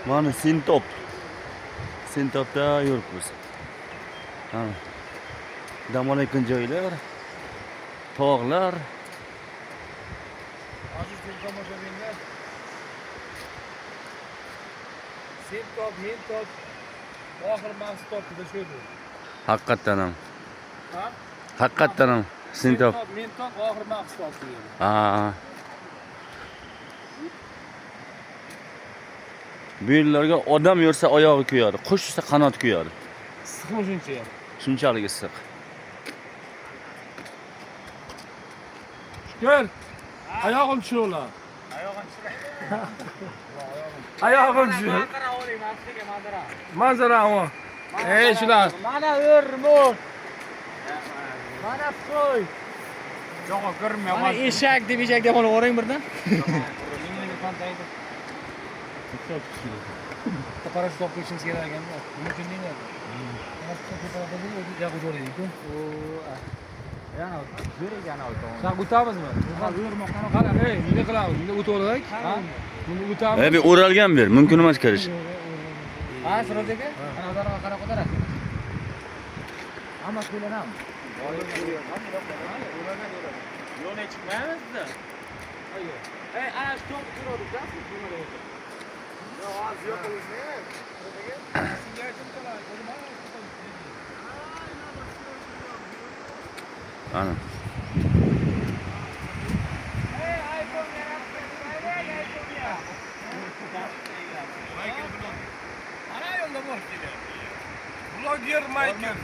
Mana Sintop. Sintopda yuribmiz. Ha. Dam olayotgan joylar, tog'lar. Aziz tomoshabinlar, Sintop, Mintop, oxir maqsadida shu. Haqiqatan ham. Ha? Haqiqatan ham Sintop. Mintop oxir maqsadida. Ha. Bu yerlarga odam yursa oyog'i kuyadi, qush yursa qanoti kuyadi. Issiqmi shuncha ham? Shunchalik issiq. Gel. Ayağım tushirlar. Ayog'im tushiradi. Ayağım tushir. Manzara olayım, afsiga manzara. Manzara o. Shular. Mana o'rmon. Mana qo'y. Yo'q, ko'rmayman. Mana eshak deb olib o'ring birdan. Parash top ishimiz kerak ekan. Mumkin deyman. Yana zo'r ekan oldi. Sen o'tamizmi? Qara, nima qilamiz? Bunda o'tavering. Ha? Bunda o'tamiz. Bir o'ralgan ber, mumkin emas kirish. Ha, Sirojaka? Ana odamga qarab qo'yarasiz. Hamma qo'ylanam. Yo'lga chiqmaymizda. Ey, ana shu to'p turadi-da. Yo'q, hozir yo'q bo'lsa. Ana. Blogger Michael.